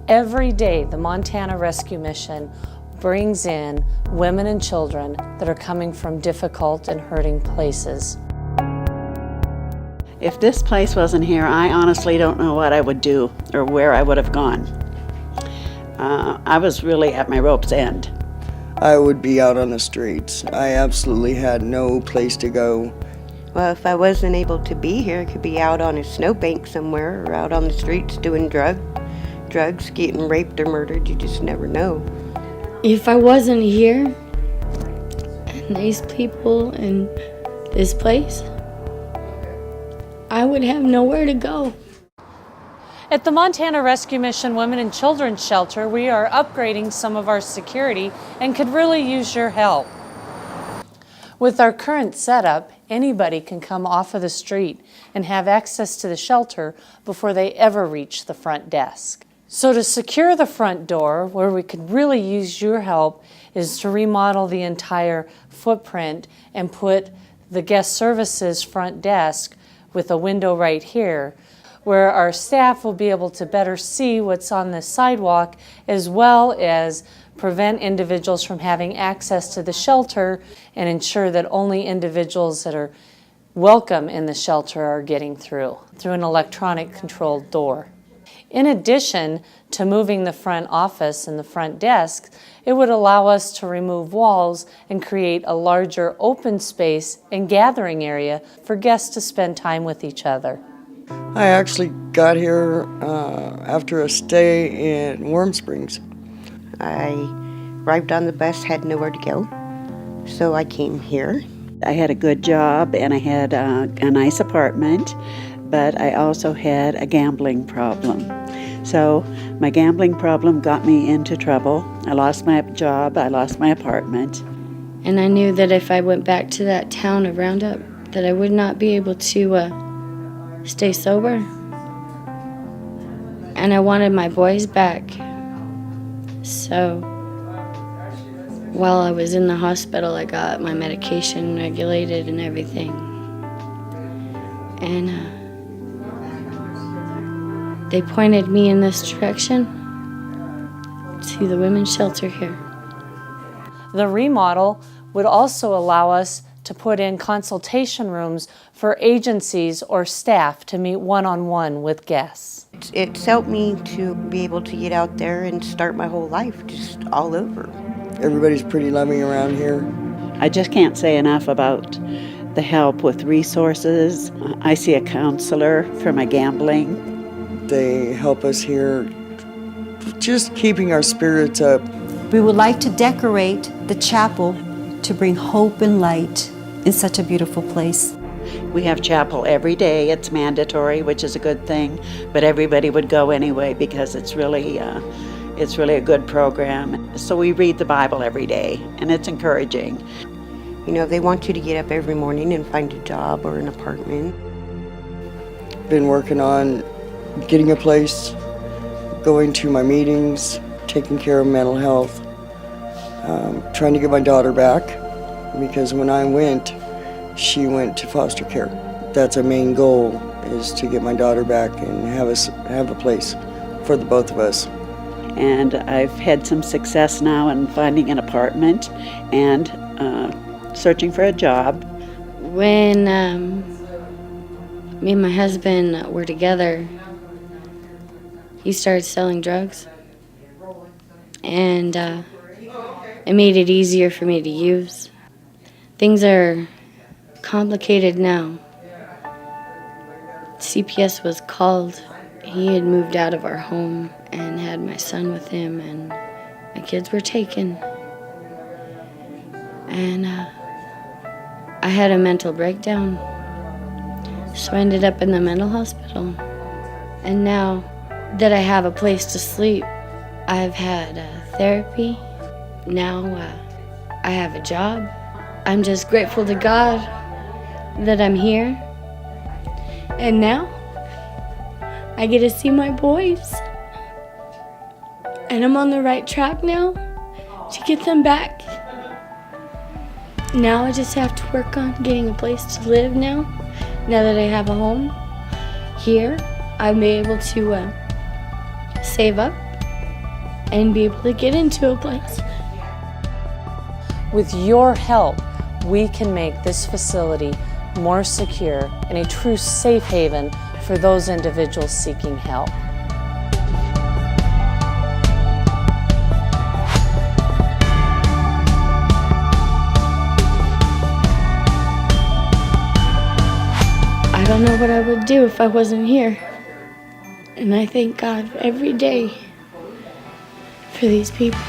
Every day, the Montana Rescue Mission brings in women and children that are coming from difficult and hurting places. If this place wasn't here, I honestly don't know what I would do or where I would have gone. I was really at my rope's end. I would be out on the streets. I absolutely had no place to go. Well, if I wasn't able to be here, I could be out on a snowbank somewhere or out on the streets doing drugs, getting raped or murdered. You just never know. If I wasn't here and these people and this place, I would have nowhere to go. At the Montana Rescue Mission Women and Children's Shelter, we are upgrading some of our security and could really use your help. With our current setup, anybody can come off of the street and have access to the shelter before they ever reach the front desk. So to secure the front door, where we could really use your help, is to remodel the entire footprint and put the guest services front desk with a window right here, where our staff will be able to better see what's on the sidewalk, as well as prevent individuals from having access to the shelter and ensure that only individuals that are welcome in the shelter are getting through an electronic controlled door. In addition to moving the front office and the front desk, it would allow us to remove walls and create a larger open space and gathering area for guests to spend time with each other. I actually got here after a stay in Warm Springs. I arrived on the bus, had nowhere to go, so I came here. I had a good job and I had a nice apartment, but I also had a gambling problem. So my gambling problem got me into trouble. I lost my job, I lost my apartment. And I knew that if I went back to that town of Roundup, that I would not be able to stay sober. And I wanted my boys back. So while I was in the hospital, I got my medication regulated and everything. And they pointed me in this direction to the women's shelter here. The remodel would also allow us to put in consultation rooms for agencies or staff to meet one-on-one with guests. It's helped me to be able to get out there and start my whole life just all over. Everybody's pretty loving around here. I just can't say enough about the help with resources. I see a counselor for my gambling. They help us here, just keeping our spirits up. We would like to decorate the chapel to bring hope and light in such a beautiful place. We have chapel every day. It's mandatory, which is a good thing, but everybody would go anyway because it's really a good program. So we read the Bible every day, and it's encouraging. You know, they want you to get up every morning and find a job or an apartment. Been working on getting a place, going to my meetings, taking care of mental health, trying to get my daughter back, because when I went, she went to foster care. That's our main goal, is to get my daughter back and have a place for the both of us. And I've had some success now in finding an apartment and searching for a job. When me and my husband were together, he started selling drugs, and it made it easier for me to use. Things are complicated now. CPS was called. He had moved out of our home and had my son with him, and my kids were taken. And I had a mental breakdown, so I ended up in the mental hospital. And now that I have a place to sleep, I've had therapy. Now I have a job. I'm just grateful to God that I'm here. And now I get to see my boys. And I'm on the right track now to get them back. Now I just have to work on getting a place to live now that I have a home here. I'll be able to save up and be able to get into a place. With your help, we can make this facility more secure and a true safe haven for those individuals seeking help. I don't know what I would do if I wasn't here. And I thank God every day for these people.